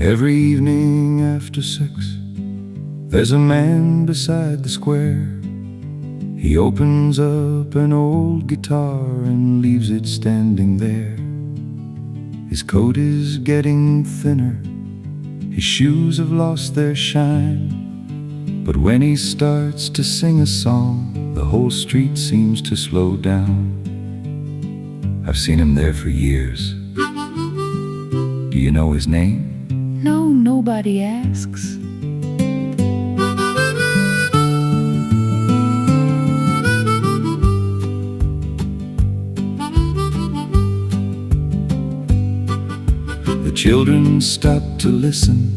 Every evening after 6, there's a man beside the square. He opens up an old guitar and leaves it standing there. His coat is getting thinner, his shoes have lost their shine, but when he starts to sing a song, the whole street seems to slow down. I've seen him there for years. Do you know his name? No, nobody asks. The children stop to listen.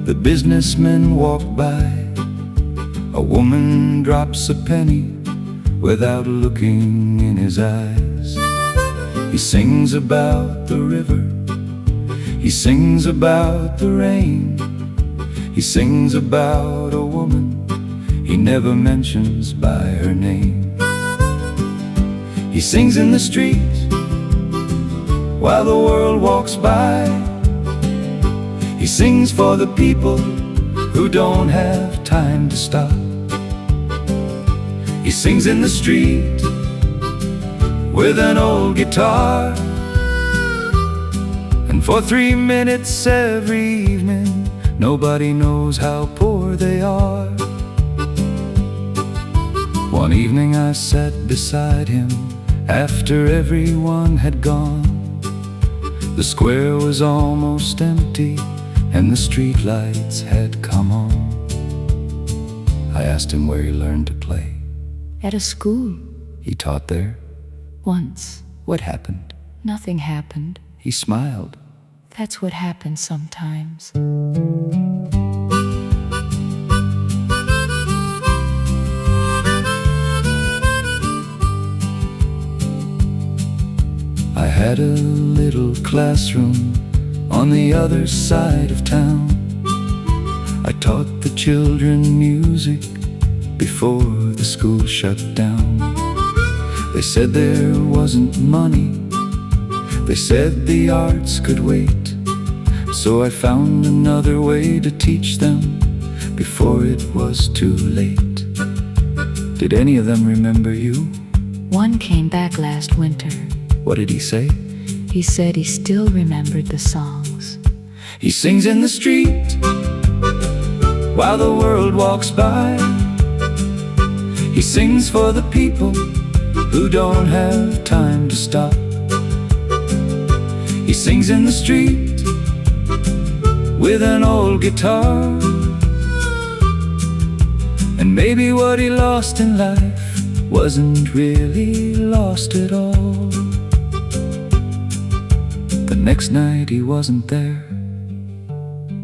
The businessmen walk by. A woman drops a penny without looking in his eyes. He sings about the river. He sings about the rain. He sings about a woman he never mentions by her name. He sings in the street while the world walks by. He sings for the people who don't have time to stop. He sings in the street with an old guitar. And for 3 minutes every evening, nobody knows how poor they are. One evening I sat beside him after everyone had gone. The square was almost empty and the street lights had come on. I asked him where he learned to play. At a school. He taught there? Once. What happened? Nothing happened. He smiled. That's what happens sometimes. I had a little classroom on the other side of town. I taught the children music before the school shut down. They said there wasn't money. They said the arts could wait. So I found another way to teach them before it was too late. Did any of them remember you? One came back last winter. What did he say? He said he still remembered the songs. He sings in the street while the world walks by. He sings for the people who don't have time to stop. He sings in the street with an old guitar. And maybe what he lost in life wasn't really lost at all. The next night he wasn't there.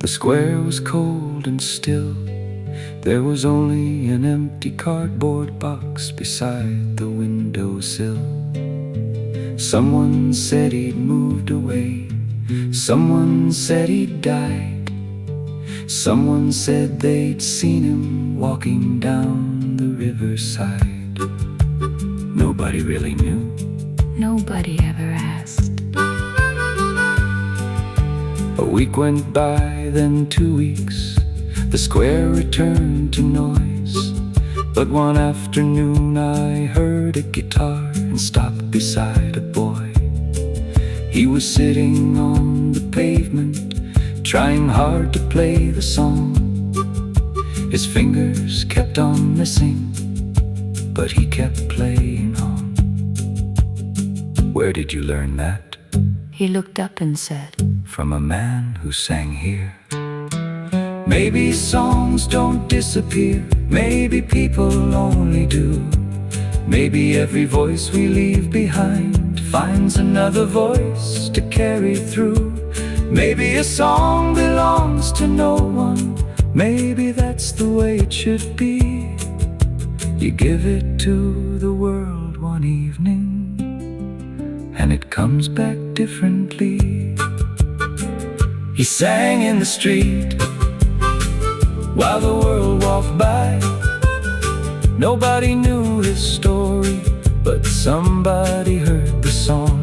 The square was cold and still. There was only an empty cardboard box beside the windowsill. Someone said he'd moved away. Someone said he'd died. Someone said they'd seen him walking down the riverside. Nobody really knew. Nobody ever asked. A week went by, then 2 weeks. The square returned to noise. But one afternoon I heard a guitar and stopped beside a boy. He was sitting on the pavement, trying hard to play the song. His fingers kept on missing, but he kept playing on. Where did you learn that? He looked up and said, From a man who sang here. Maybe songs don't disappear. Maybe people only do. Maybe every voice we leave behind finds another voice to carry through. Maybe a song belongs to no one. Maybe that's the way it should be. You give it to the world one evening, and it comes back differently. He sang in the street while the world walked by. Nobody knew his story, but somebody heard the song.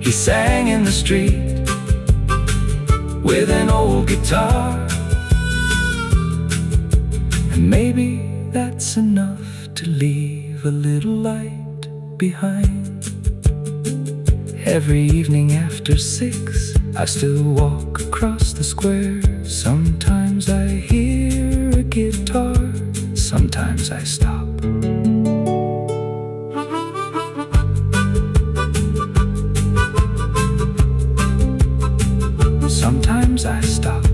He sang in the street with an old guitar. And maybe that's enough to leave a little light behind. Every evening after 6, I still walk across the square. Sometimes I hear a guitar, sometimes I stop. Sometimes I stop.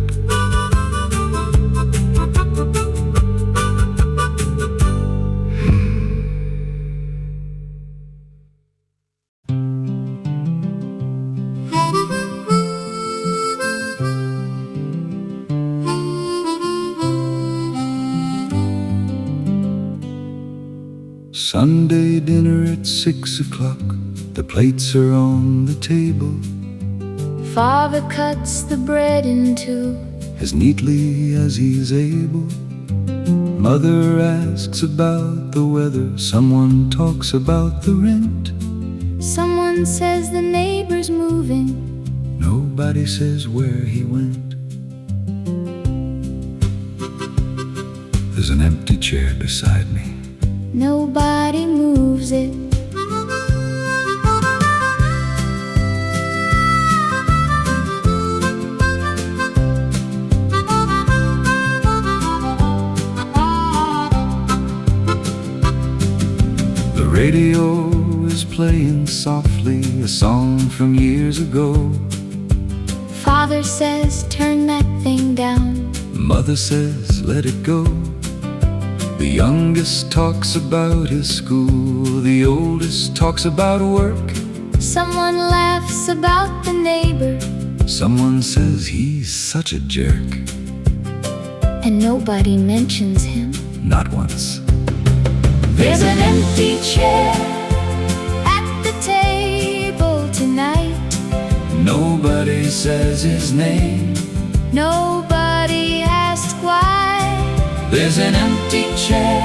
Sunday dinner at 6 o'clock. The plates are on the table. Father cuts the bread in two as neatly as he's able. Mother asks about the weather. Someone talks about the rent. Someone says the neighbor's moving. Nobody says where he went. There's an empty chair beside me. Nobody moves it. The radio is playing softly a song from years ago. Father says, turn that thing down. Mother says, let it go. The youngest talks about his school. The oldest talks about work. Someone laughs about the neighbor. Someone says he's such a jerk. And nobody mentions him. Not once. There's an empty chair at the table tonight. Nobody says his name. Nobody asks why. There's an empty chair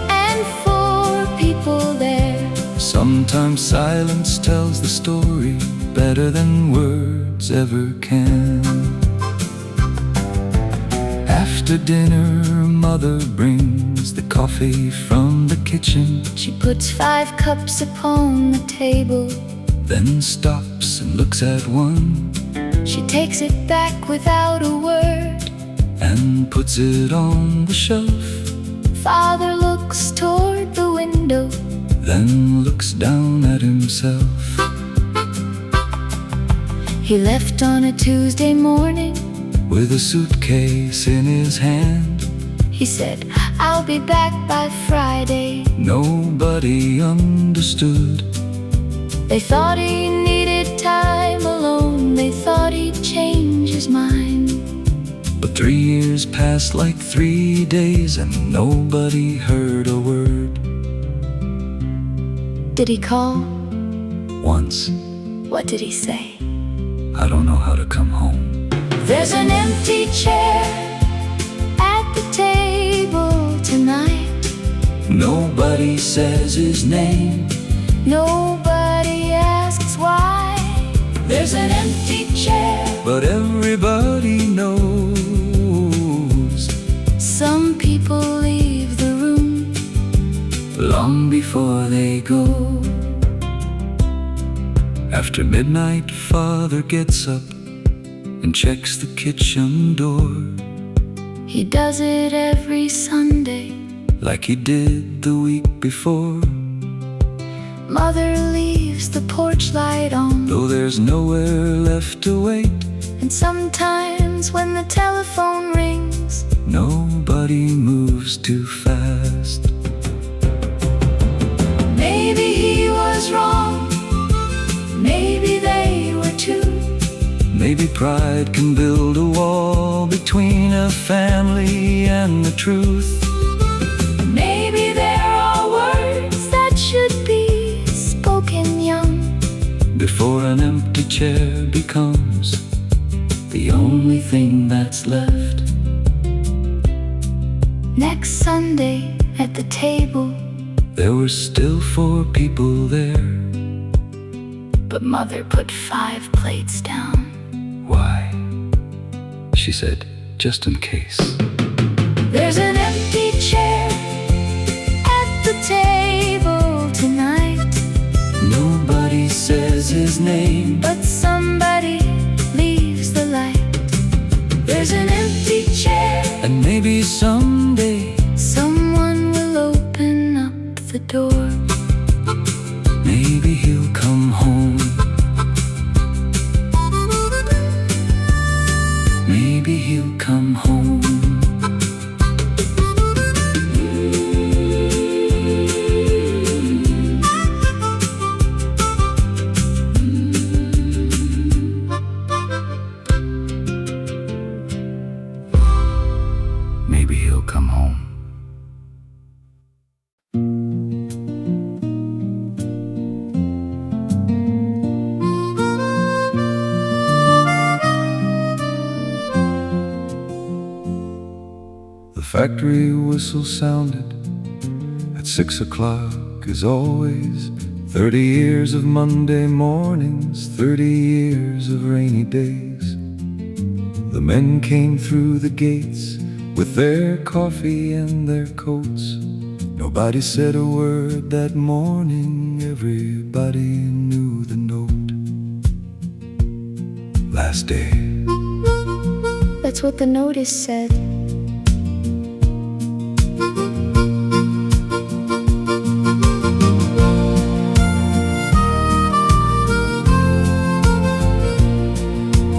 and 4 people there. Sometimes silence tells the story better than words ever can. After dinner, Mother brings the coffee from the kitchen. She puts 5 cups upon the table, then stops and looks at one. She takes it back without a word and puts it on the shelf. Father looks toward the window, then looks down at himself. He left on a Tuesday morning with a suitcase in his hand. He said, I'll be back by Friday. Nobody understood. They thought he needed time alone. They thought he'd change his mind. But 3 years passed like 3 days, and nobody heard a word. Did he call? Once. What did he say? I don't know how to come home. There's an empty chair at the table tonight. Nobody says his name. Nobody asks why. There's an empty chair, but everybody knows. Some people leave the room long before they go. After midnight, Father gets up and checks the kitchen door. He does it every Sunday, like he did the week before. Mother leaves the porch light on, though there's nowhere left to wait. And sometimes when the telephone rings, nobody moves too fast. Maybe he was wrong. Maybe they were too. Maybe pride can build a wall between a family and the truth. Maybe there are words that should be spoken young, before an empty chair becomes the only thing that's left. Next Sunday at the table, there were still 4 people there, but Mother put 5 plates down. Why? She said, just in case. There's an empty chair at the table tonight. Nobody says his name, But somebody leaves the light. There's an empty chair, and maybe someday someone will open up the door. maybe he'll come home. Maybe he'll come home. Maybe he'll come home. The factory whistle sounded at 6 o'clock as always. 30 years of Monday mornings, 30 years of rainy days. The men came through the gates with their coffee and their coats. Nobody said a word that morning, everybody knew the note. Last day. That's what the notice said.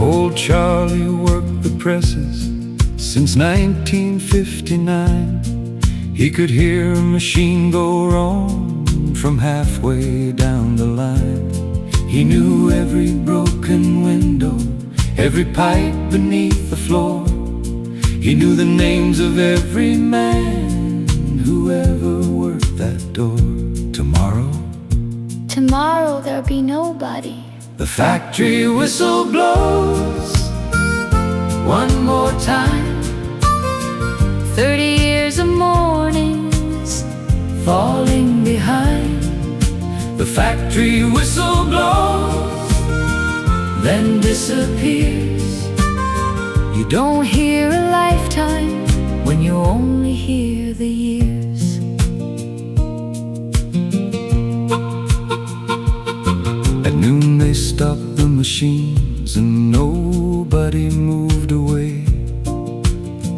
Old Charlie worked the presses since 1959. He could hear a machine go wrong from halfway down the line. He knew every broken window, every pipe beneath the floor. He knew the names of every man who ever worked that door. Tomorrow, Tomorrow there'll be nobody. the factory whistle blows one more time. 30 years of mornings falling behind. The factory whistle blows, then disappears. You don't hear a lifetime when you only hear the years. At noon they stopped the machines and nobody moved away.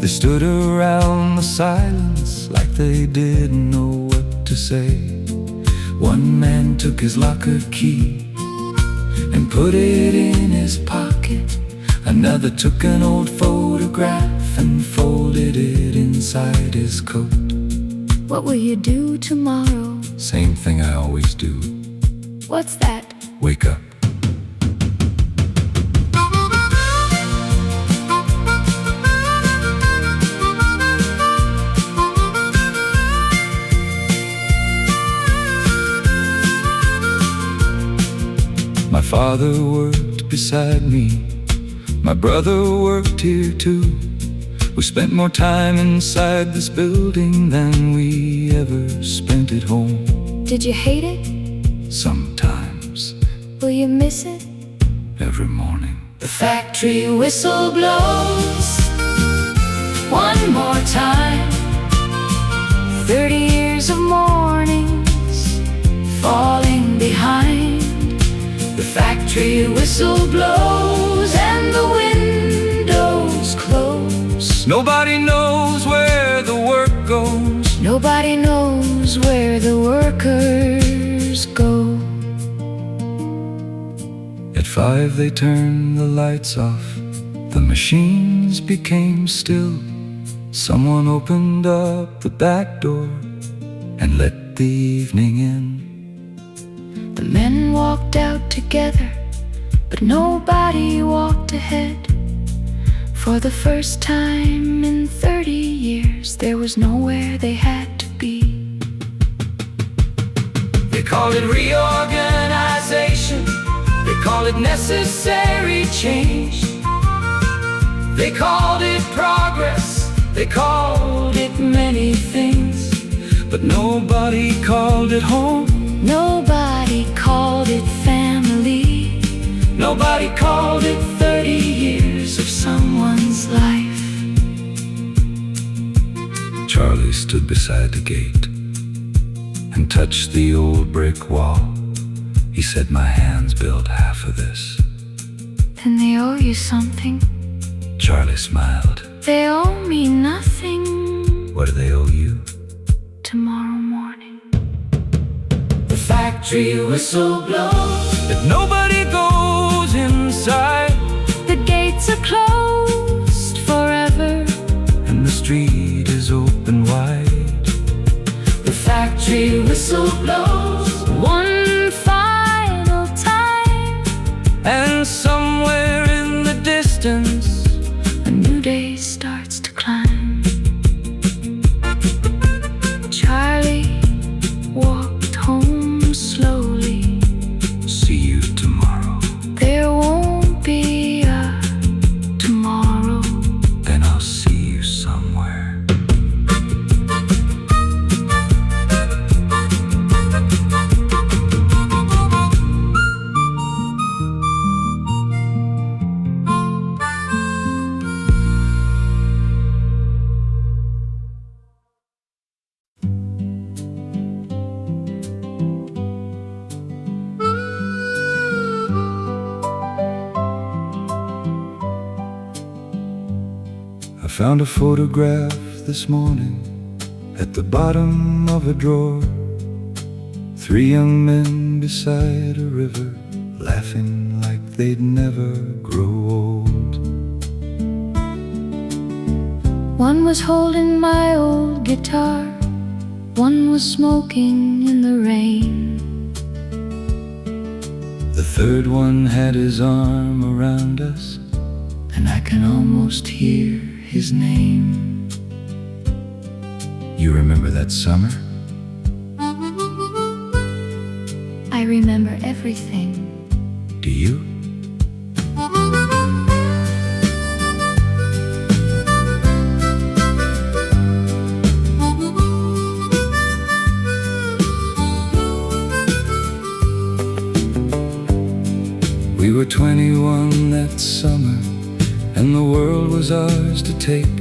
They stood around the silence like they didn't know what to say. One man took his locker key and put it in his pocket. Another took an old photograph and folded it inside his coat. What will you do tomorrow? Same thing I always do. What's that? Wake up. My father worked beside me. My brother worked here too. We spent more time inside this building than we ever spent at home. Did you hate it? Sometimes, Will you miss it? every morning. The factory whistle blows one more time. 30 years of mornings falling behind. The factory whistle blows and the windows close. Nobody knows where the work goes. Nobody knows where the workers go. At 5 they turned the lights off. The machines became still. Someone opened up the back door and let the evening in. The men walked out together, but nobody walked ahead. For the first time in 30 years, there was nowhere they had to be. They call it reorganization. They call it necessary change. They called it progress. They called it many things. But nobody called it home. Nobody called it family. Nobody called it 30 years. someone's life. Charlie stood beside the gate and touched the old brick wall. He said, "My hands built half of this." Then they owe you something. Charlie smiled. They owe me nothing. What do they owe you? Tomorrow morning, The factory whistle blows, but nobody goes inside. the gates are closed forever, And the street is open wide. the factory whistle blows one final time, And somewhere in the distance, a new day starts to climb. Charlie walked home slowly. see you tomorrow. There won't be a tomorrow. Then I'll see you somewhere. I found a photograph this morning at the bottom of a drawer. 3 young men beside a river, laughing like they'd never grow old. One was holding my old guitar, one was smoking in the rain. The third one had his arm around us, and I can almost hear his name. You remember that summer? I remember everything. Do you? We were 21 that summer, and the world was ours to take.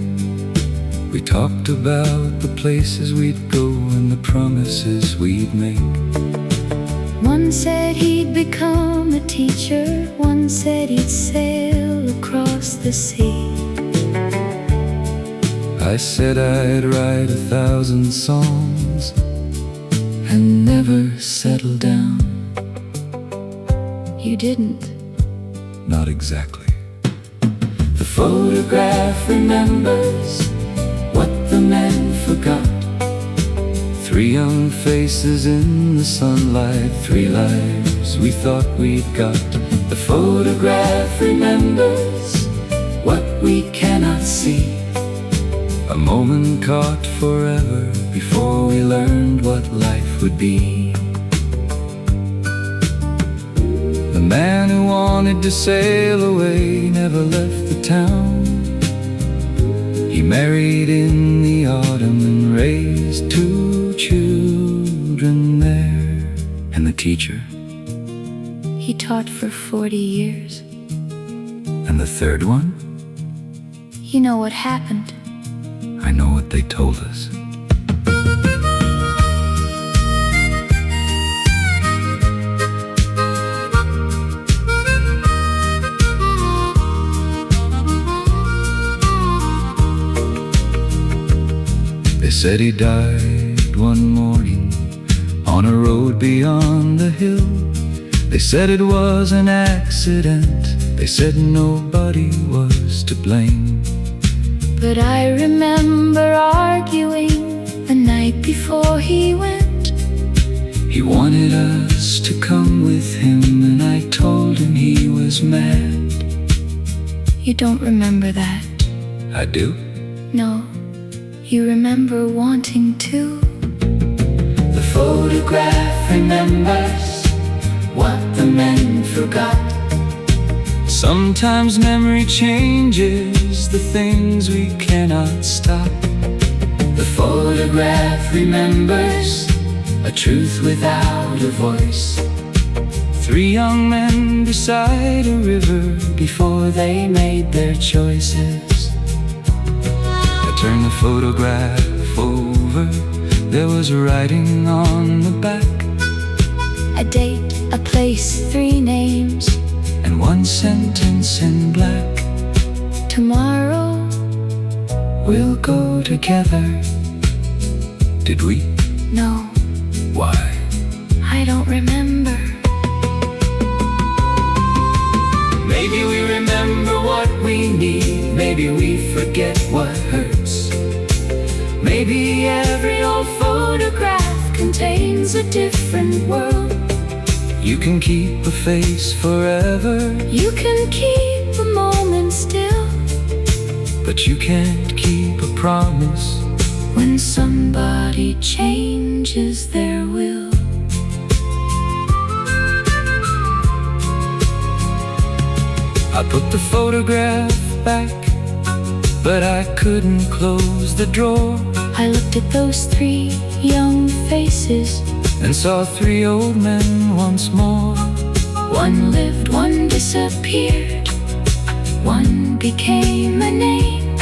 We talked about the places we'd go and the promises we'd make. One said he'd become a teacher, one said he'd sail across the sea. I said I'd write 1,000 songs and never settle down. You didn't. Not exactly. The photograph remembers what the men forgot. 3 young faces in the sunlight, 3 lives we thought we'd got. The photograph remembers what we cannot see. A moment caught forever before we learned what life would be. The man who wanted to sail away never left the town. He married in the autumn and raised 2 children there. And the teacher? He taught for 40 years. And the third one? You know what happened? I know what they told us. They said he died one morning on a road beyond the hill. They said it was an accident. They said nobody was to blame. But I remember arguing the night before he went. He wanted us to come with him, and I told him he was mad. You don't remember that? I do. No, you remember wanting to. The photograph remembers what the men forgot. Sometimes memory changes the things we cannot stop. The photograph remembers a truth without a voice. Three young men beside a river before they made their choices. I turned the photograph over. There was writing on the back. A date, a place, three names, and one sentence in black. tomorrow We'll go together. Did we? no, Why? I don't remember. Maybe we remember what we need. Maybe we forget what hurts. Maybe every old photograph contains a different world. You can keep a face forever, You can keep a moment still but you can't keep a promise. when somebody changes their will. I put the photograph back, but I couldn't close the drawer, I looked at those three young faces. and saw three old men once more. One lived, one disappeared, one became a name.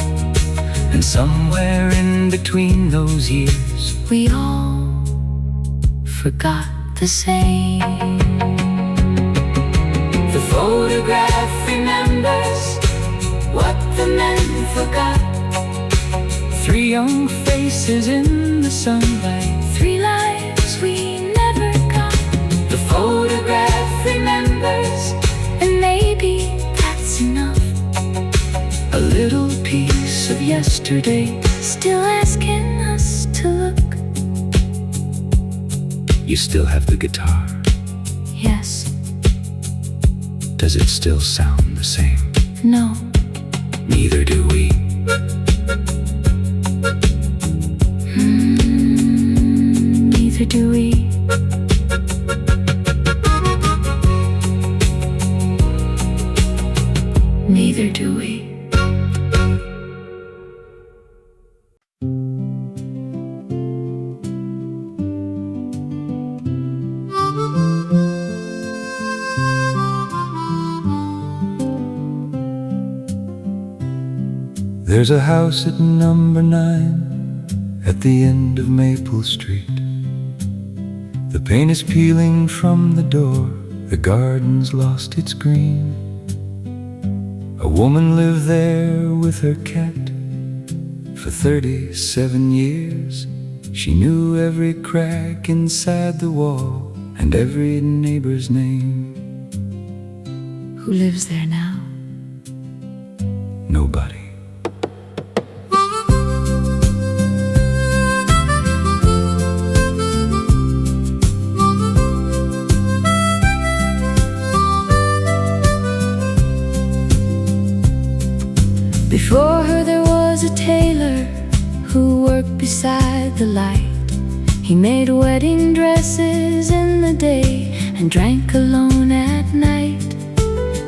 And somewhere in between those years, We all forgot the same. the photograph remembers what the men forgot. Three young faces in the sunlight. Three lives we never got. The photograph remembers, And maybe that's enough. a little piece of yesterday. Still asking us to look. You still have the guitar. Yes, Does it still sound the same? no, Neither do we. neither do we. Neither do we. There's a house at number 9 at the end of Maple Street. The paint is peeling from the door, the garden's lost its green. A woman lived there with her cat for 37 years. She knew every crack inside the wall and every neighbor's name. Who lives there now? Nobody. Before her there was a tailor who worked beside the light. He made wedding dresses in the day and drank alone at night.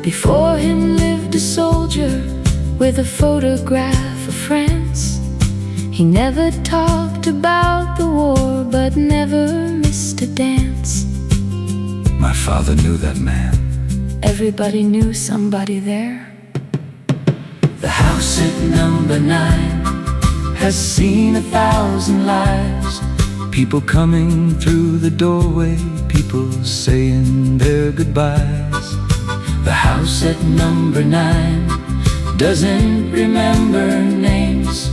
Before him lived a soldier with a photograph of France. He never talked about the war but never missed a dance. My father knew that man. Everybody knew somebody there. The house at number 9 has seen 1,000 lives. People coming through the doorway, people saying their goodbyes. The house at number 9 doesn't remember names.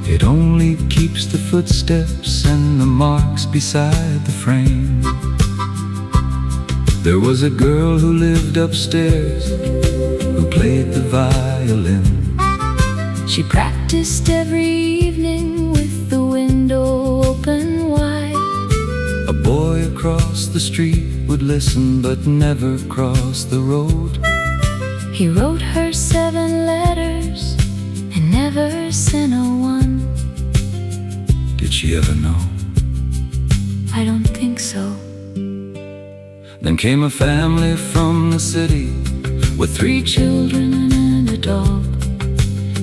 It only keeps the footsteps and the marks beside the frame. There was a girl who lived upstairs who played the violin. She practiced every evening with the window open wide. A boy across the street would listen but never cross the road. He wrote her 7 letters and never sent her one. Did she ever know? I don't think so. Then came a family from the city with 3 children And a dog.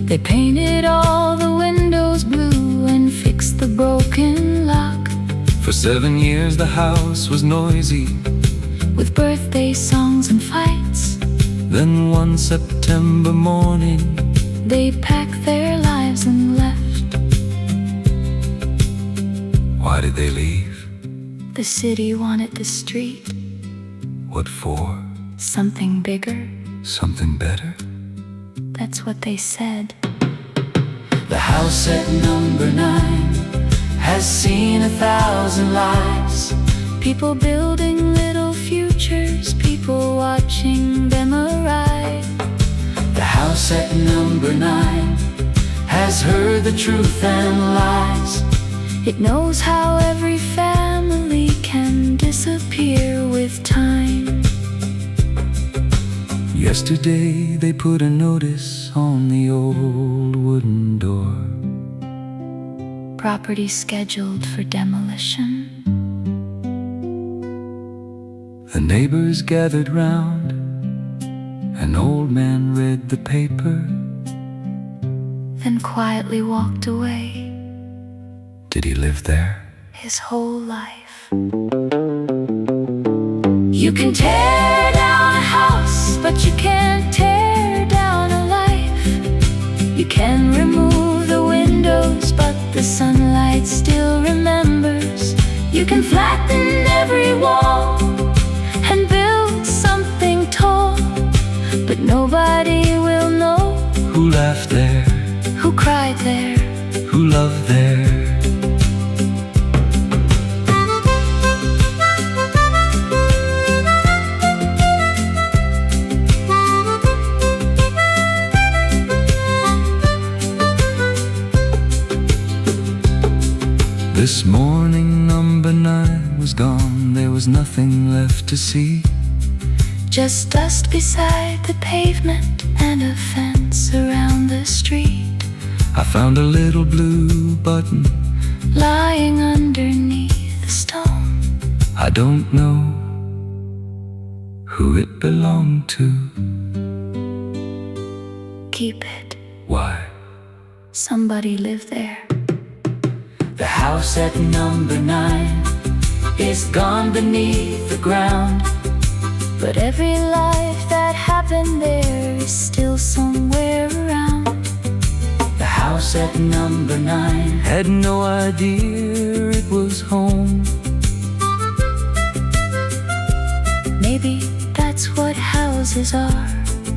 They painted all the windows blue and fixed the broken lock. For 7 years the house was noisy, with birthday songs and fights. Then one September morning, they packed their lives and left. Why did they leave? The city wanted the street. What for? Something bigger. Something better? That's what they said. The house at number 9 has seen 1,000 lives. People building little futures, people watching them arrive. The house at number 9 has heard the truth and lies. It knows how every family can disappear with time. Yesterday they put a notice on the old wooden door. Property scheduled for demolition. The neighbors gathered round. An old man read the paper, then quietly walked away. Did he live there? His whole life. You can tear down a house, but you can't tear down a life. You can remove the windows, but the sunlight still remembers. You can flatten every wall and build something tall, but nobody will know who laughed there, who cried there, who loved there. This morning number 9 was gone. There was nothing left to see. Just dust beside the pavement and a fence around the street. I found a little blue button lying underneath the stone. I don't know who it belonged to. Keep it. Why? Somebody lived there. The house at number 9 is gone beneath the ground, but every life that happened there is still somewhere around. The house at number 9 had no idea it was home. Maybe that's what houses are,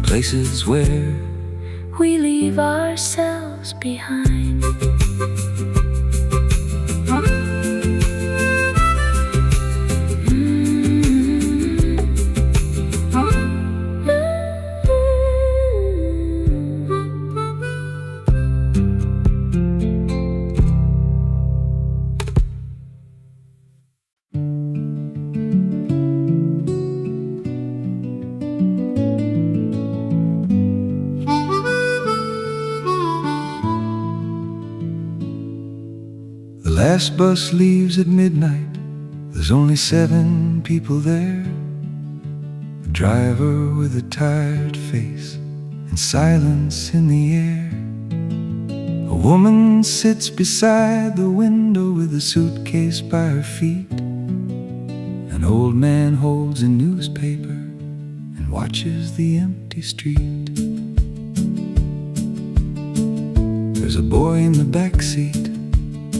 places where we leave ourselves behind. The last bus leaves at midnight. There's only 7 people there. The driver with a tired face and silence in the air. A woman sits beside the window with a suitcase by her feet. An old man holds a newspaper and watches the empty street. There's a boy in the back seat.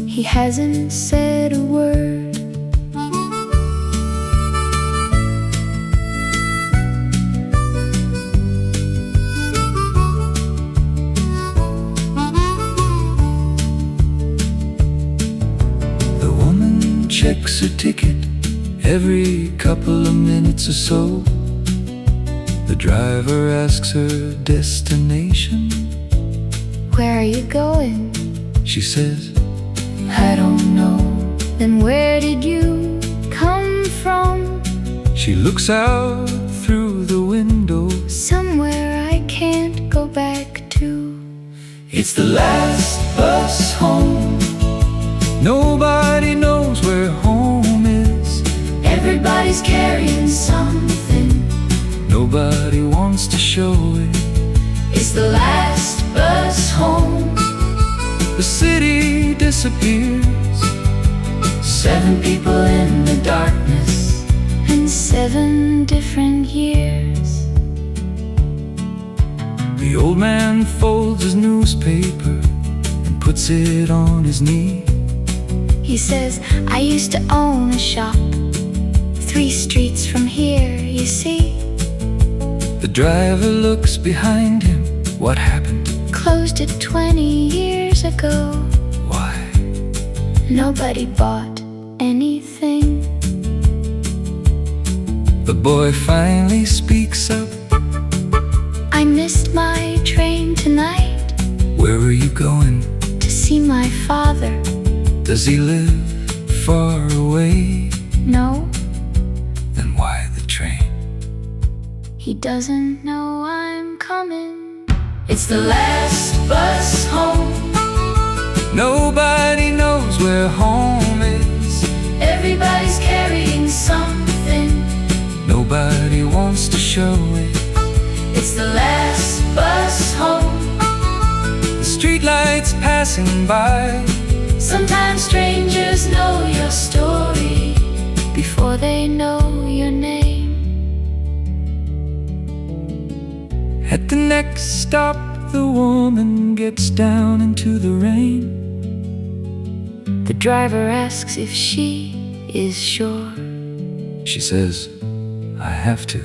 He hasn't said a word. The woman checks her ticket every couple of minutes or so. The driver asks her destination. Where are you going? She says, I don't know. Then where did you come from? She looks out through the window. Somewhere I can't go back to. It's the last bus home. Nobody knows where home is. Everybody's carrying something. Nobody wants to show it. It's the last bus home. The city disappears. 7 people in the darkness, and 7 different years. The old man folds his newspaper and puts it on his knee. He says, I used to own a shop 3 streets from here, you see. The driver looks behind him. What happened? Closed it 20 years ago. Why? Nobody bought anything. The boy finally speaks up. I missed my train tonight Where are you going? to see my father. Does he live far away? No, Then why the train? he doesn't know I'm coming. It's the last bus home. Nobody knows where home is. Everybody's carrying something. Nobody wants to show it. It's the last bus home. The streetlights passing by. Sometimes strangers know your story before they know your name. At the next stop, the woman gets down into the rain. The driver asks if she is sure. She says, I have to.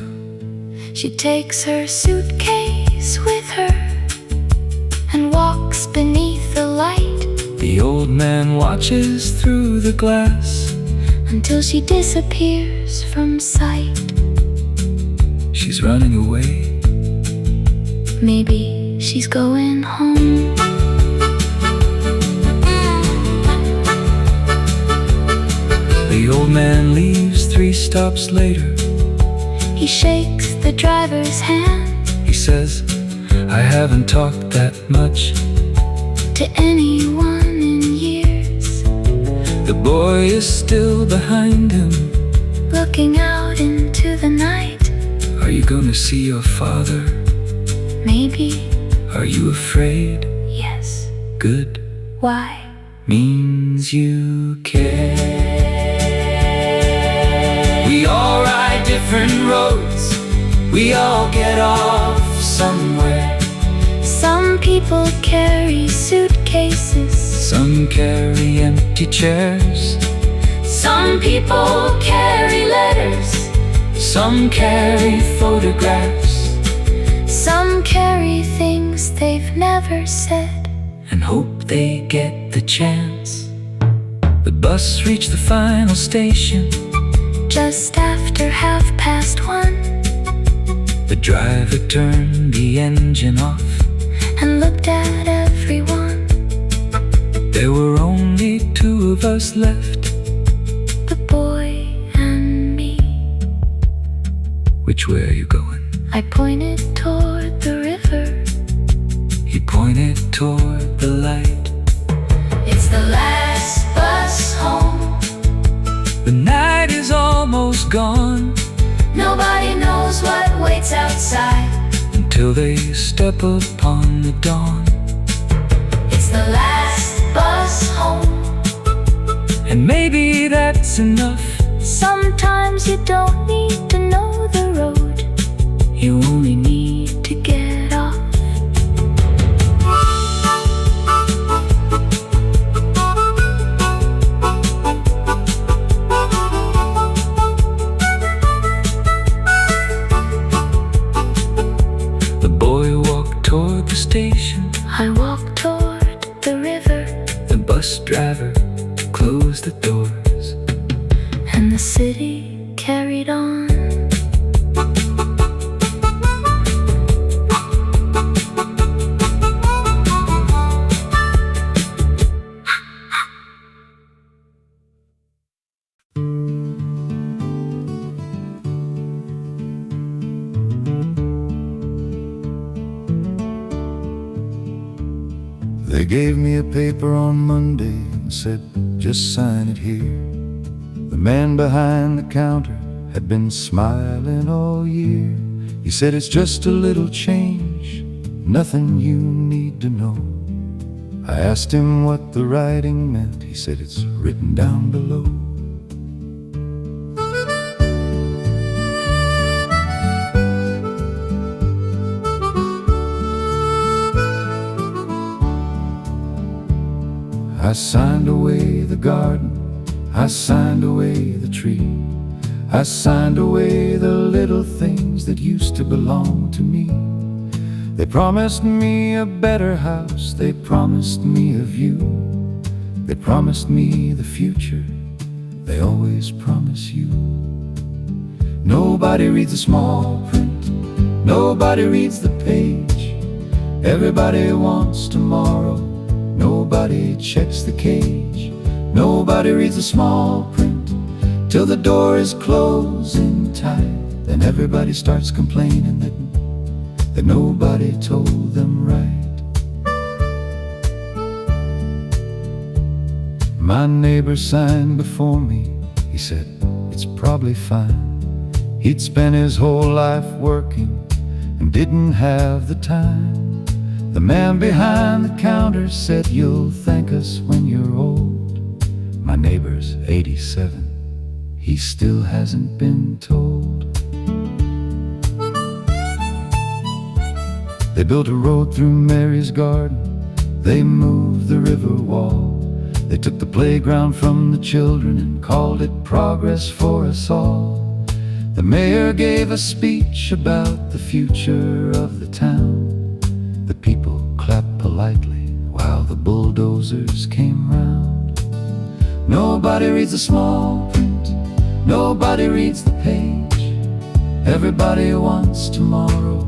She takes her suitcase with her and walks beneath the light The old man watches through the glass. until she disappears from sight. She's running away. Maybe she's going home. The old man leaves 3 stops later. He shakes the driver's hand He says, I haven't talked that much. to anyone in years, The boy is still behind him. looking out into the night. Are you gonna see your father? Maybe, Are you afraid? yes. Good Why? means you care. We all ride different roads. We all get off somewhere. Some people carry suitcases. Some carry empty chairs. Some people carry letters. Some carry photographs. Some carry things they've never said. And hope they get the chance. The bus reached the final station. Just after 1:30, The driver turned the engine off. and looked at everyone. There were only 2 of us left. The boy and me. Which way are you going? I pointed toward the river. He pointed toward the light. It's the last bus home. The night is almost gone. Nobody knows what waits outside. Until they step upon the dawn. It's the last bus home. And maybe that's enough. Sometimes you don't need to know the road. You only need To get off. The boy walked toward the station. I walked toward the river, The bus driver closed the doors. and the city carried on. They gave me a paper on Monday and said, just sign it here. The man behind the counter had been smiling all year. He said, it's just a little change, nothing you need to know. I asked him what the writing meant. He said, it's written down below. I signed away the garden, I signed away the tree, I signed away the little things that used to belong to me. They promised me a better house, they promised me a view, they promised me the future, they always promise you. Nobody reads the small print, nobody reads the page. Everybody wants tomorrow, nobody checks the cage. Nobody reads the small print till the door is closing tight. Then everybody starts complaining that nobody told them right. My neighbor signed before me, he said, it's probably fine. He'd spent his whole life working and didn't have the time. The man behind the counter said, you'll thank us when you're old. My neighbor's 87, he still hasn't been told. They built a road through Mary's garden, they moved the river wall. They took the playground from the children and called it progress for us all. The mayor gave a speech about the future of the town. The people clapped politely while the bulldozers came round. Nobody reads the small print, nobody reads the page. Everybody wants tomorrow,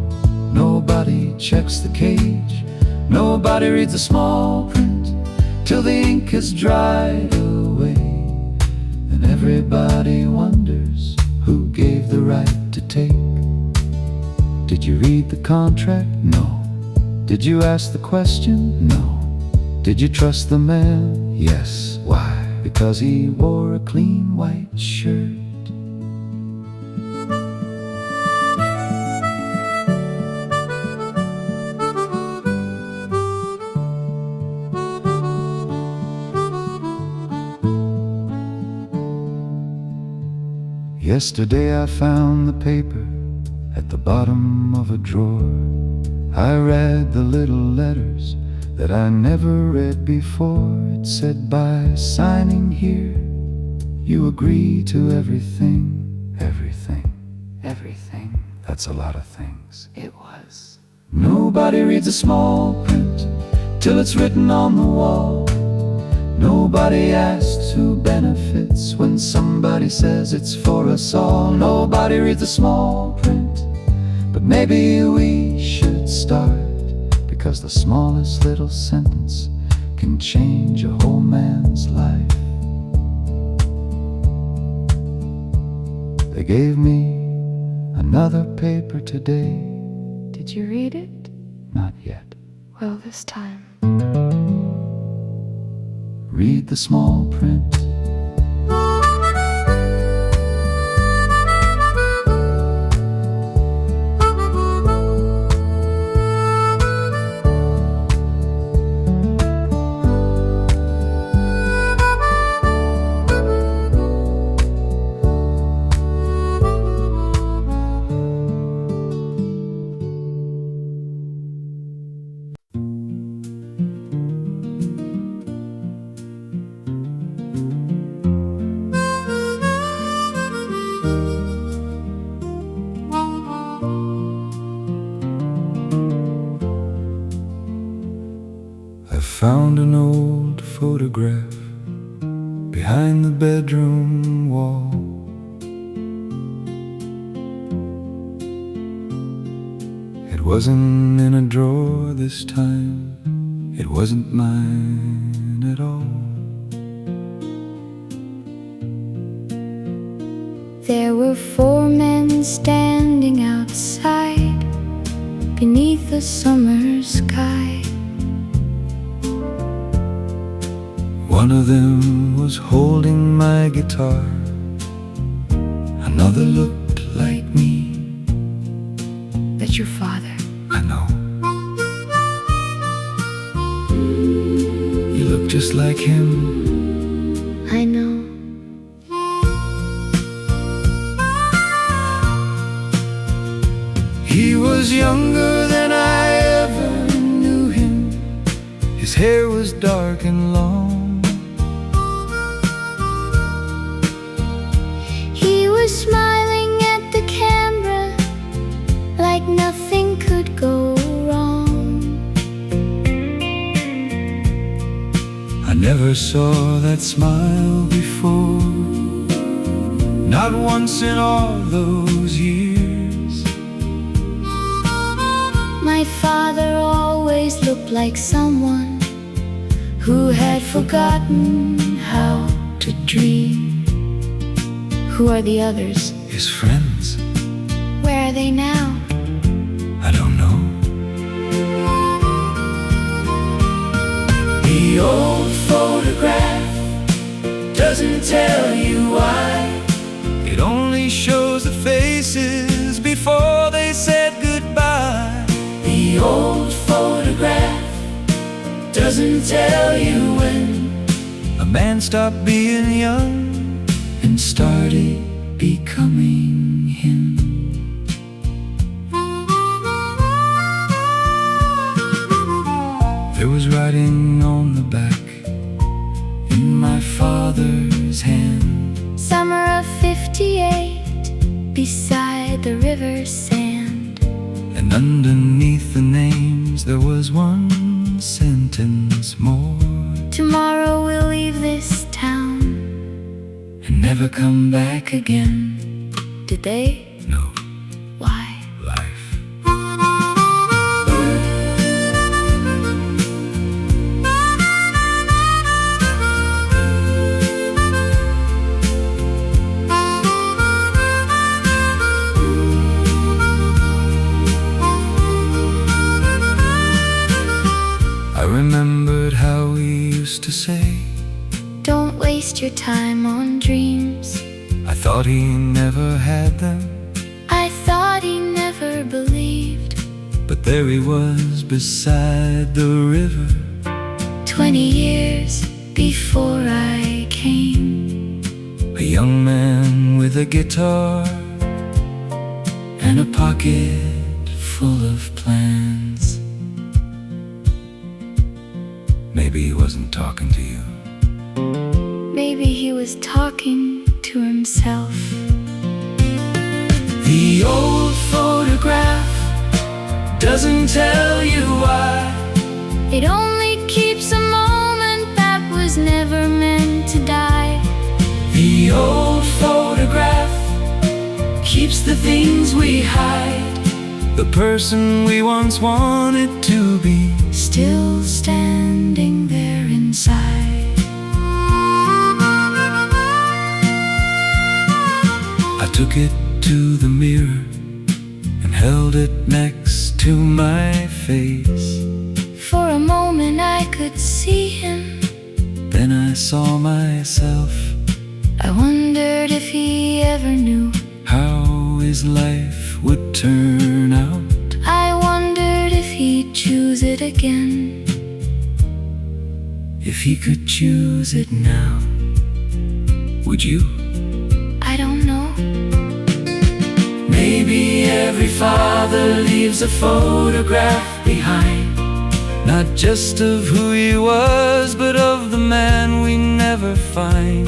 nobody checks the cage. Nobody reads the small print till the ink is dried away. And everybody wonders who gave the right to take. Did you read the contract? No. Did you ask the question? No. Did you trust the man? Yes. Why? Because he wore a clean white shirt. Yesterday I found the paper at the bottom of a drawer. I read the little letters that I never read before. It said, by signing here, you agree to everything, everything, everything. That's a lot of things. It was. Nobody reads a small print till it's written on the wall. Nobody asks who benefits when somebody says it's for us all. Nobody reads the small print, but maybe we should start, because the smallest little sentence can change a whole man's life. They gave me another paper today. Did you read it? Not yet. Well, this time. Read the small print. I found an old photograph behind the bedroom wall. It wasn't in a drawer this time, it wasn't mine at all. There were 4 men standing outside beneath the summer sky. One of them was holding my guitar, another looked like me. That's your father. I know. You look just like him. I know. He was younger than I ever knew him. His hair was dark and long. never saw that smile before, not once in all those years. My father always looked like someone who had forgotten how to dream. Who are the others? His friends? Where are they now? I don't know. The old photograph doesn't tell you why. It only shows the faces before they said goodbye. The old photograph doesn't tell you when A man stopped being young and started becoming him. There was writing on the back in my father's hand. Summer of '58, beside the river sand. And underneath the names there was one sentence more. Tomorrow we'll leave this town And never come back again. Did they? No, Why? life. I remembered how we used to say, Don't waste your time on dreams. I thought he never had them, I thought he never believed. but there he was beside the river. 20 years before I came. A young man with a guitar And a pocket full of plans. Maybe he wasn't talking to you. Maybe he was talking to himself. The old photograph doesn't tell you why. It only keeps a moment that was never meant to die. The old photograph keeps the things we hide. The person we once wanted to be. Still standing there inside. I took it to the mirror and held it next to my face. For a moment I could see him. Then I saw myself. I wondered if he ever knew How his life would turn out. I wondered if he'd choose it again. If he could choose it now, Would you? I don't know. maybe every father leaves a photograph behind. Not just of who he was, but of the man we never find.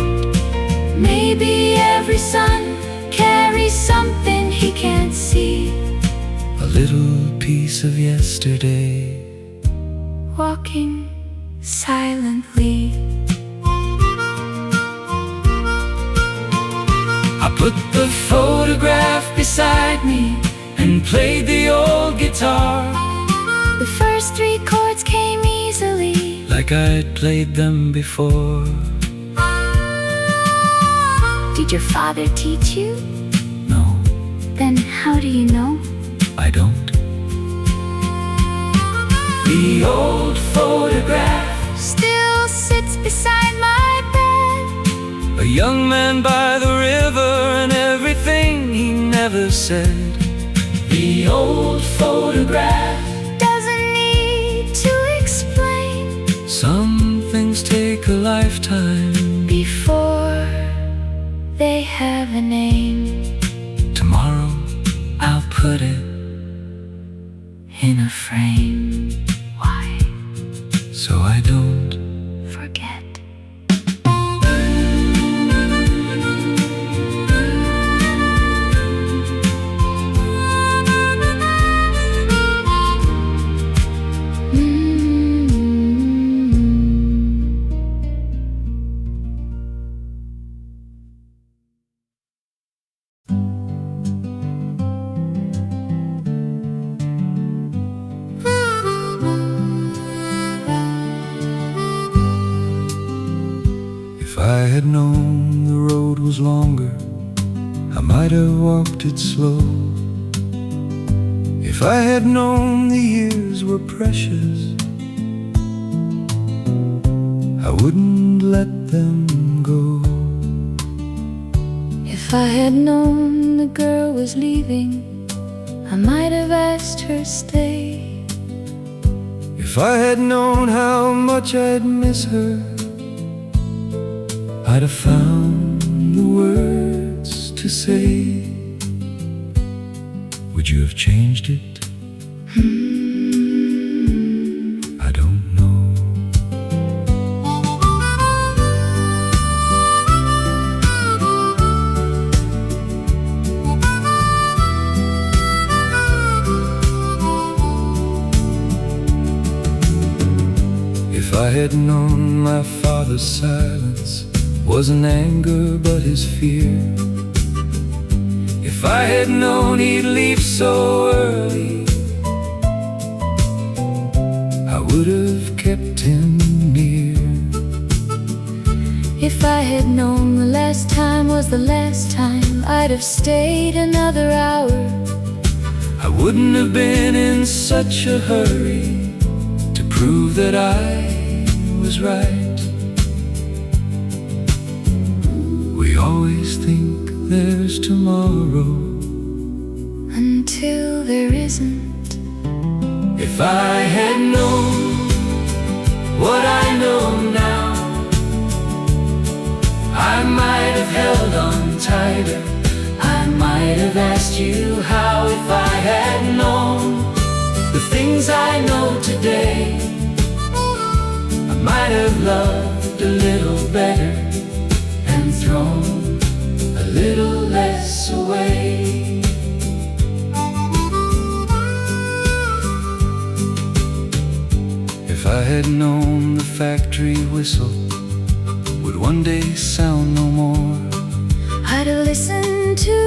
Maybe every son carries something he can't see. A little piece of yesterday. Walking silently. I put the photograph beside me and played the old guitar. The first 3 chords came easily. Like I'd played them before. Did your father teach you? No, Then how do you know? I don't. The old photograph Still sits beside my bed. A young man by the river and everything he never said. The old photograph Doesn't need to explain. Some things take a lifetime. Before they have a name. Tomorrow I'll put it in a frame. Why? so I don't. Forget. If I had known the road was longer, I might have walked it slow. If I had known the years were precious, I wouldn't let them go. If I had known the girl was leaving, I might have asked her stay. If I had known how much I'd miss her, I'd have found the words to say. Would you have changed it? I don't know. If I had known my father's silence wasn't anger but his fear, if I had known he'd leave so early, I would have kept him near. If I had known the last time was the last time, I'd have stayed another hour. I wouldn't have been in such a hurry to prove that I was right. We always think there's tomorrow until there isn't. If I had known what I know now, I might have held on tighter. I might have asked you how. If I had known the things I know today, I might have loved a little better and thrown a little less away. If I had known the factory whistle would one day sound no more, I'd have listened to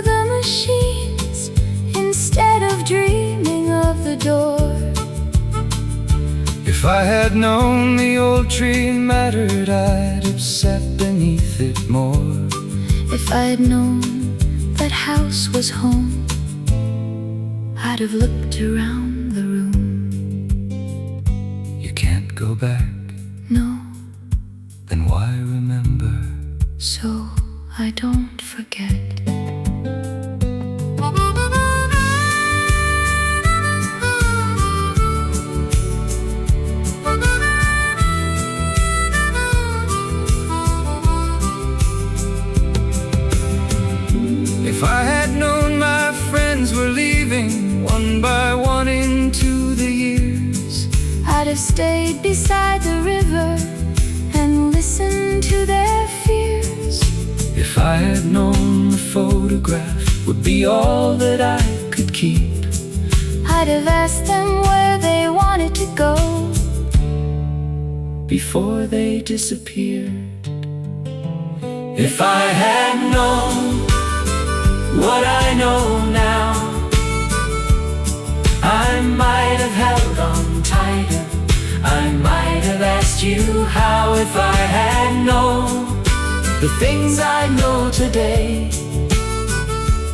the machines instead of dreaming of the door. if I had known the old tree mattered, I'd have sat beneath it more. If I had known that house was home, I'd have looked around the room. You can't go back, No, then why remember? so I don't forget. If I had known my friends were leaving one by one into the years, I'd have stayed beside the river and listened to their fears. if I had known the photograph would be all that I could keep, I'd have asked them where they wanted to go before they disappeared. If I had known what I know now, I might have held on tighter. I might have asked you how. If I had known the things I know today,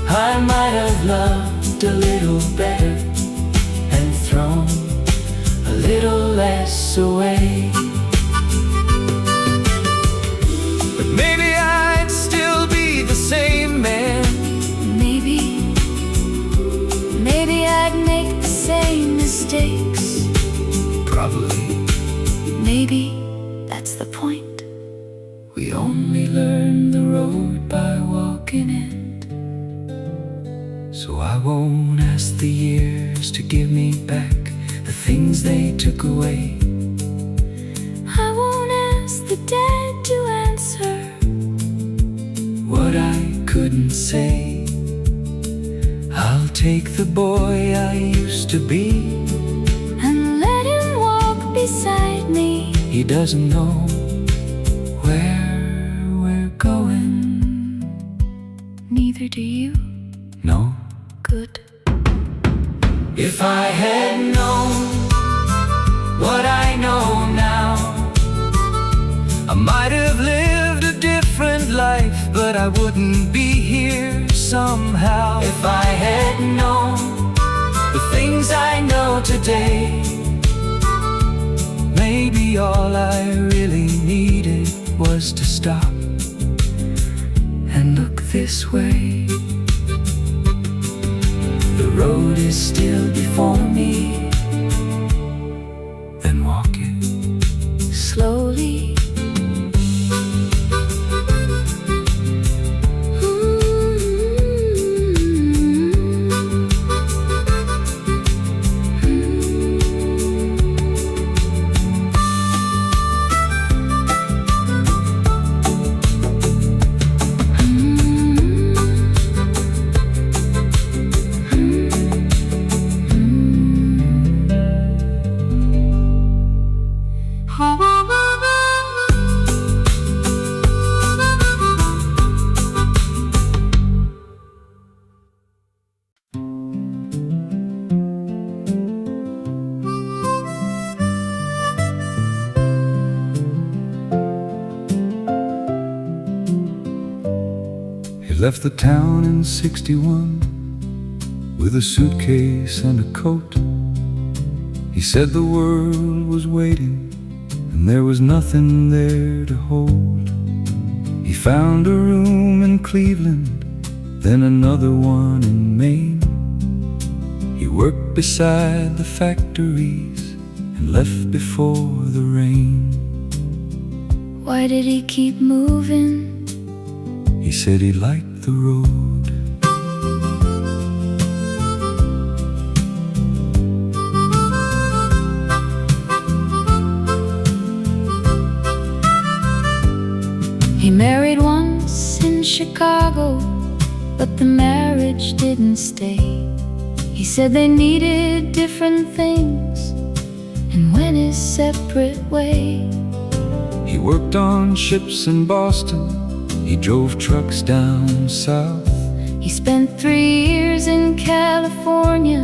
I might have loved a little better and thrown a little less away. But maybe I'd still be the same man. Maybe I'd make the same mistakes. Probably. Maybe that's the point. We only learn the road by walking it. So I won't ask the years to give me back the things they took away. I won't ask the dead to answer what I couldn't say. I'll take the boy I used to be and let him walk beside me. He doesn't know where we're going. Neither do you. No. Good. If I had known what I know now, I might have lived different life, but I wouldn't be here somehow if I had known the things I know today. Maybe all I really needed was to stop and look this way. The road is still before me, then walk it slowly. He left the town in '61 with a suitcase and a coat. He said the world was waiting and there was nothing there to hold. He found a room in Cleveland, then another one in Maine. He worked beside the factories and left before the rain. Why did he keep moving? He said he liked the road. He married once in Chicago, but the marriage didn't stay. He said they needed different things and went his separate way. He worked on ships in Boston. He drove trucks down south. He spent 3 years in California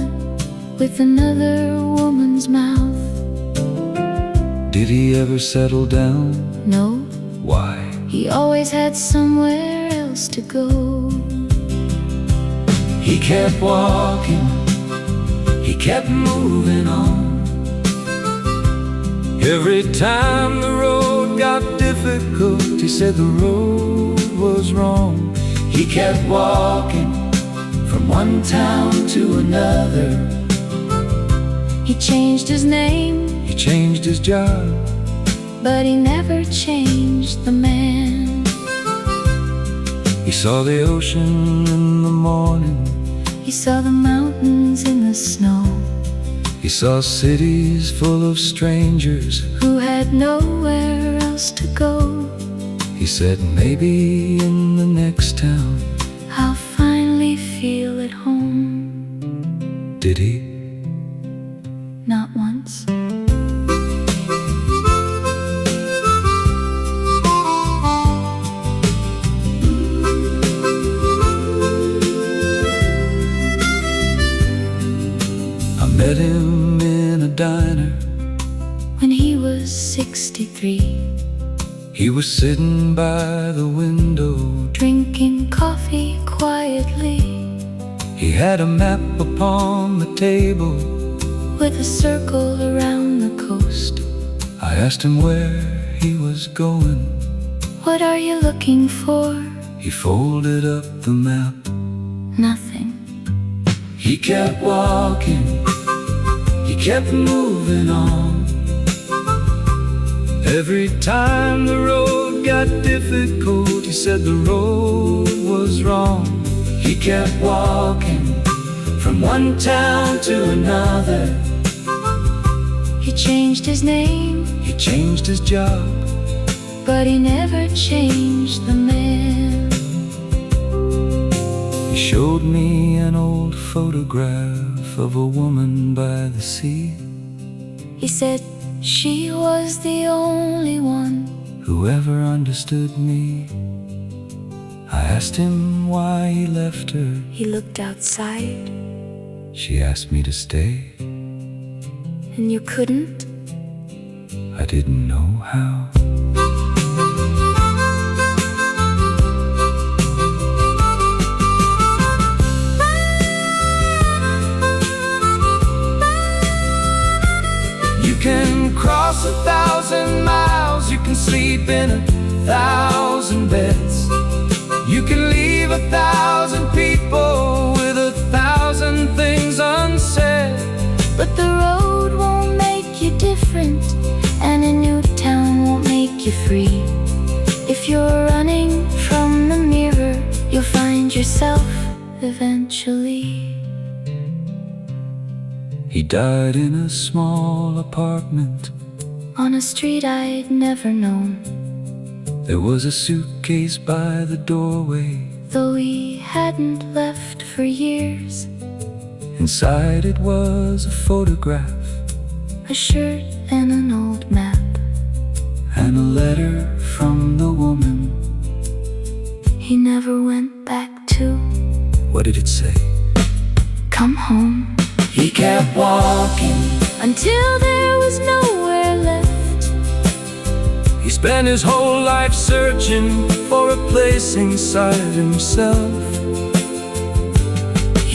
with another woman's mouth. Did he ever settle down? No, Why? he always had somewhere else to go. He kept walking, he kept moving on. Every time the road got difficult, he said the road was wrong. He kept walking from one town to another. He changed his name, He changed his job. but he never changed the man. He saw the ocean in the morning. He saw the mountains in the snow, He saw cities full of strangers. who had nowhere else to go. He said maybe in the next town. I'll finally feel at home. Did he? Not once. I met him in a diner. When he was 63, He was sitting by the window. drinking coffee quietly, He had a map upon the table. with a circle around the coast. I asked him where he was going. What are you looking for? He folded up the map. Nothing. He kept walking, he kept moving on. Every time the road got difficult, he said the road was wrong. He kept walking from one town to another. He changed his name, He changed his job. but he never changed the man. He showed me an old photograph of a woman by the sea. He said she was the only one. Who ever understood me? I asked him why he left her. He looked outside, She asked me to stay. and you couldn't. I didn't know how. in 1,000 beds. You can leave 1,000 people with 1,000 things unsaid. But the road won't make you different, and a new town won't make you free. If you're running from the mirror, you'll find yourself eventually. He died in a small apartment On a street I'd never known, There was a suitcase by the doorway. though he hadn't left for years. Inside it was a photograph A shirt and an old map. and a letter from the woman. He never went back to. What did it say? Come home. He kept walking. Until there was nowhere left. He spent his whole life searching for a place inside himself.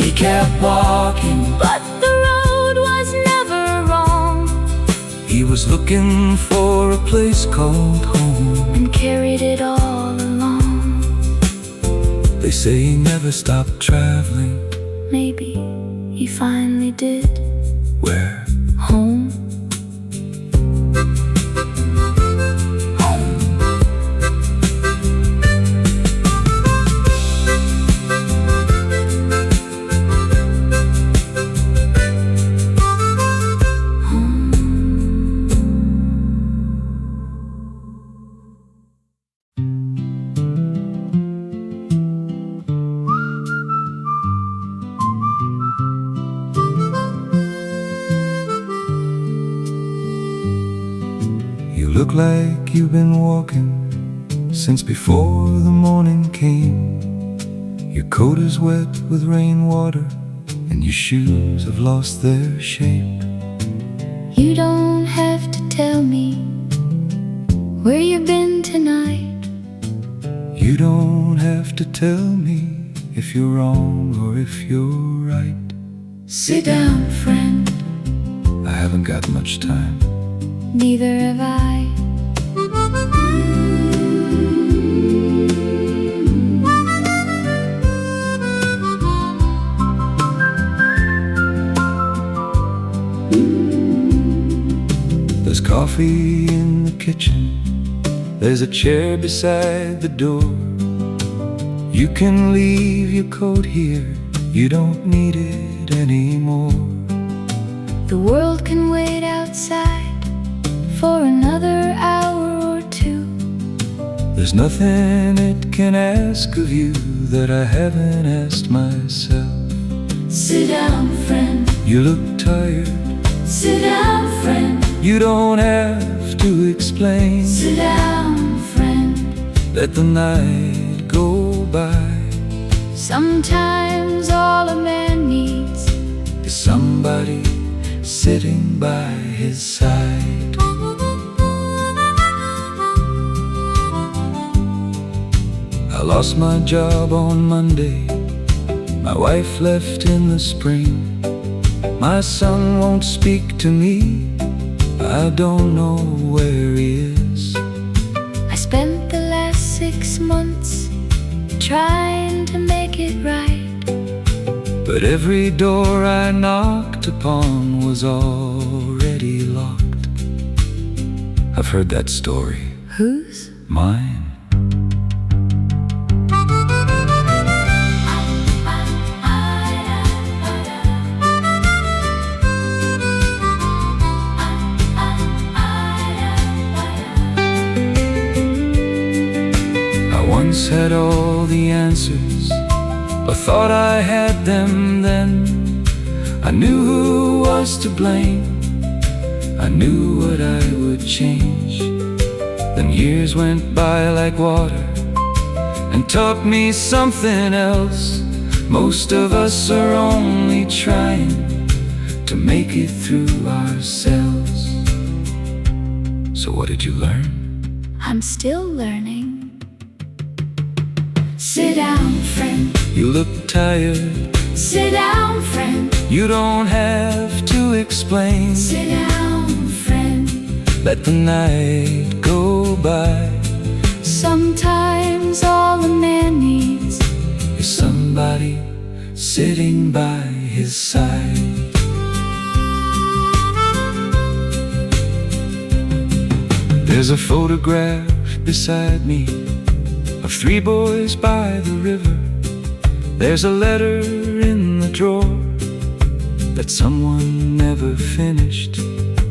He kept walking. But the road was never wrong, He was looking for a place called home. and carried it all along. They say he never stopped traveling. Maybe he finally did. Where? Home. Home. You look like you've been walking since before the morning came. Your coat is wet with rainwater, and your shoes have lost their shape. You don't have to tell me where you've been tonight. You don't have to tell me if you're wrong or if you're right. Sit down, friend. I haven't got much time. Neither have I. There's coffee in the kitchen. There's a chair beside the door. You can leave your coat here. You don't need it anymore. The world can wait outside for another hour or two. There's nothing it can ask of you that I haven't asked myself. Sit down, friend. You look tired. Sit down, friend. You don't have to explain. Sit down, friend. Let the night go by. Sometimes all a man needs Is somebody sitting by his side. I lost my job on Monday. My wife left in the spring. My son won't speak to me. I don't know where he is. I spent the last 6 months trying to make it right. But every door I knocked upon was already locked. I've heard that story. Whose? Mine. I once had all the answers, I thought I had them then. I knew who was to blame, I knew what I would change. Then years went by like water and taught me something else. Most of us are only trying to make it through ourselves. So what did you learn? I'm still learning. Sit down, friend. You look tired. Sit down, friend. You don't have to explain. Sit down, friend. Let the night go by. Sometimes all a man needs is somebody sitting by his side. There's a photograph beside me of 3 boys by the river. There's a letter in the drawer that someone never finished.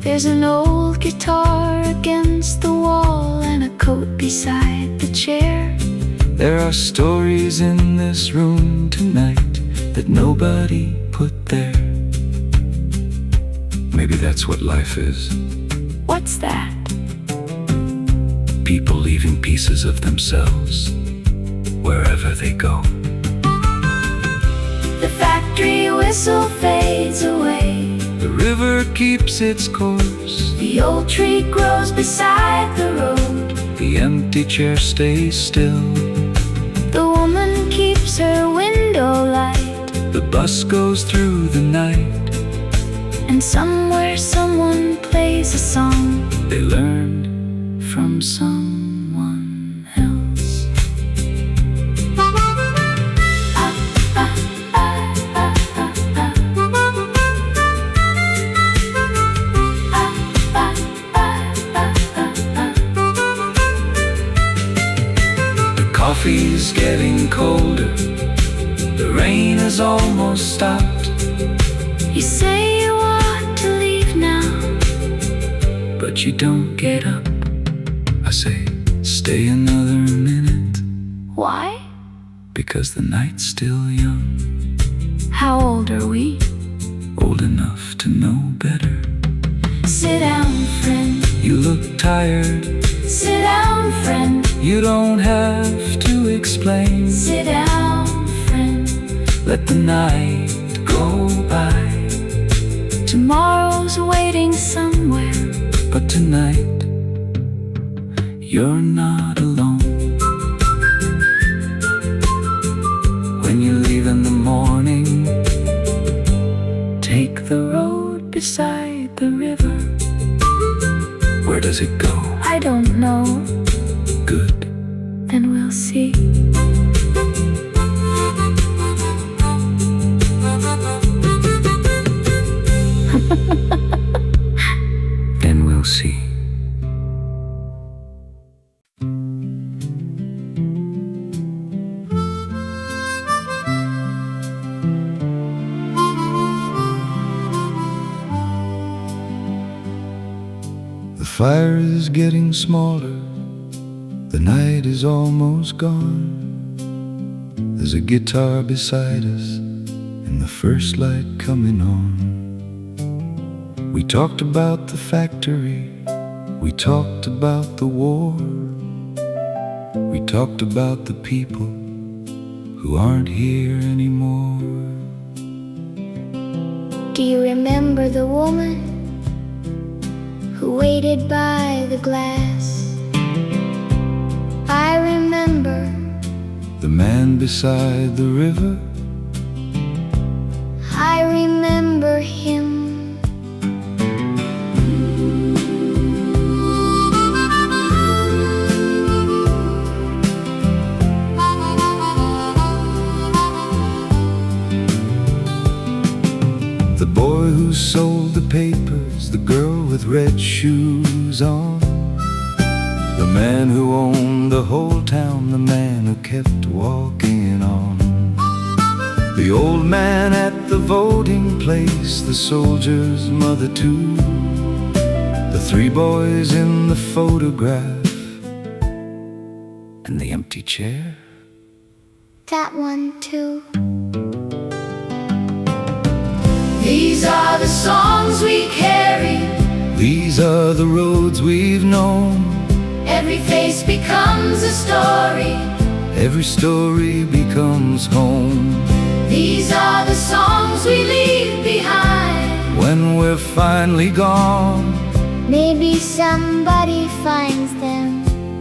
There's an old guitar against the wall and a coat beside the chair. There are stories in this room tonight that nobody put there. Maybe that's what life is. What's that? People leaving pieces of themselves wherever they go. The factory whistle fades away. The river keeps its course. The old tree grows beside the road. The empty chair stays still. The woman keeps her window light. The bus goes through the night. And somewhere someone plays a song They learned from someone else. The coffee's getting colder. The rain has almost stopped. You say you want to leave now, But you don't get up. I say, stay another minute, why? because the night's still young. How old are we? Old enough to know better. Sit down, friend. You look tired. Sit down, friend. You don't have to explain. Sit down, friend. Let the night go by. Tomorrow's waiting somewhere. But tonight, you're not alone. When you leave in the morning, take the road beside the river. Where does it go? I don't know. Good. Then we'll see. Then we'll see. The fire is getting smaller. The night is almost gone. There's a guitar beside us and the first light coming on. We talked about the factory. We talked about the war. We talked about the people who aren't here anymore. Do you remember the woman who waited by the glass? I remember The man beside the river. I remember him. The boy who sold the papers, the girl with red shoes on, the man who owned the whole town, the man who kept walking on, the old man at the voting place, the soldier's mother too, the 3 boys in the photograph, and the empty chair. That one too. These are the songs we carry. These are the roads we've known. Every face becomes a story. Every story becomes home. These are the songs we leave behind. When we're finally gone Maybe somebody finds them.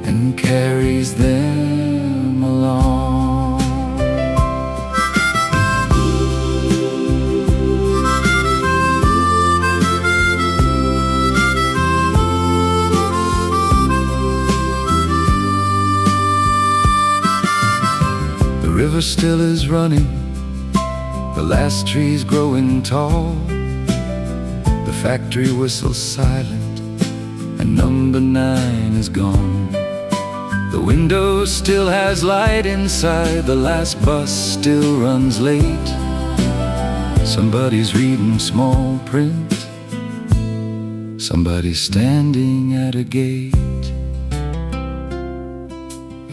and carries them along. river still is running, the last tree's growing tall. The factory whistle's silent, and number 9 is gone. The window still has light inside, the last bus still runs late. Somebody's reading small print, somebody's standing at a gate.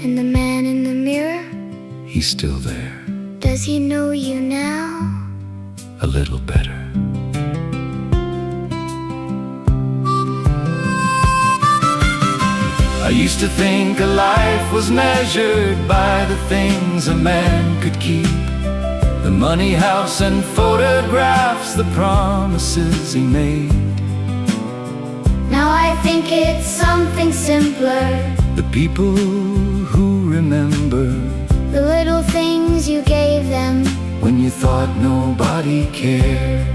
And the man in the mirror, He's still there, does he know you now? a little better. I used to think a life was measured by the things a man could keep, the money, house, and photographs, the promises he made. Now I think it's something simpler, The people who remember the little things you gave them. when you thought nobody cared.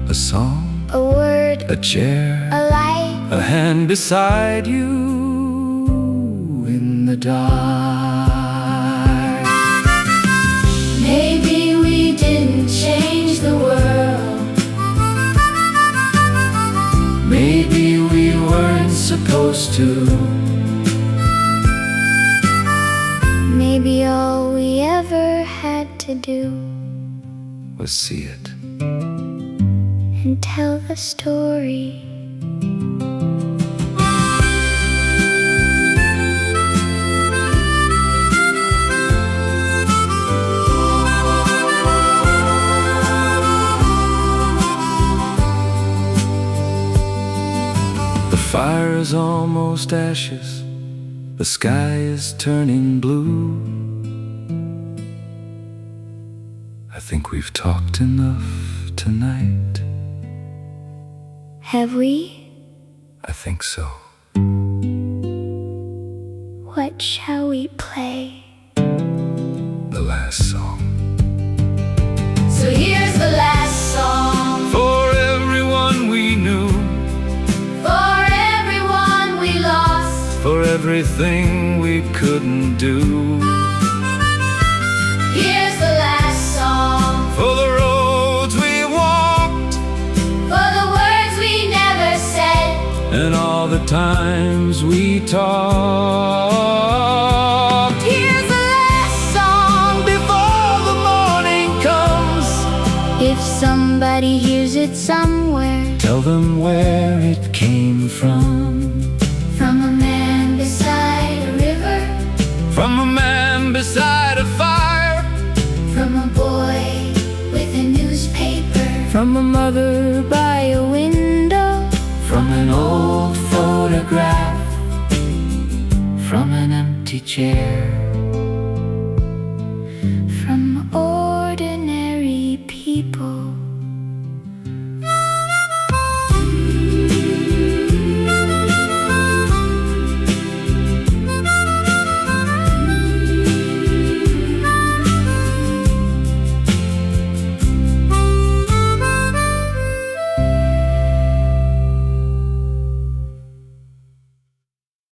A song, A word, a chair, a light, a hand beside you in the dark. maybe we didn't change the world. Maybe we weren't supposed to. Maybe all we ever had to do Was see it. and tell the story. The fire is almost ashes, the sky is turning blue. I think we've talked enough tonight. Have we? I think so. What shall we play? The last song. So here's the last song, For everyone we knew, for everyone we lost. for everything we couldn't do. Here's the last song, For the roads we walked, for the words we never said. and all the times we talked. Here's the last song, Before the morning comes, if somebody hears it somewhere. tell them where it came from. From a man beside a river, From a man beside a fire, from a boy with a newspaper, from a mother by a window, from an old photograph, from an empty chair. from ordinary people.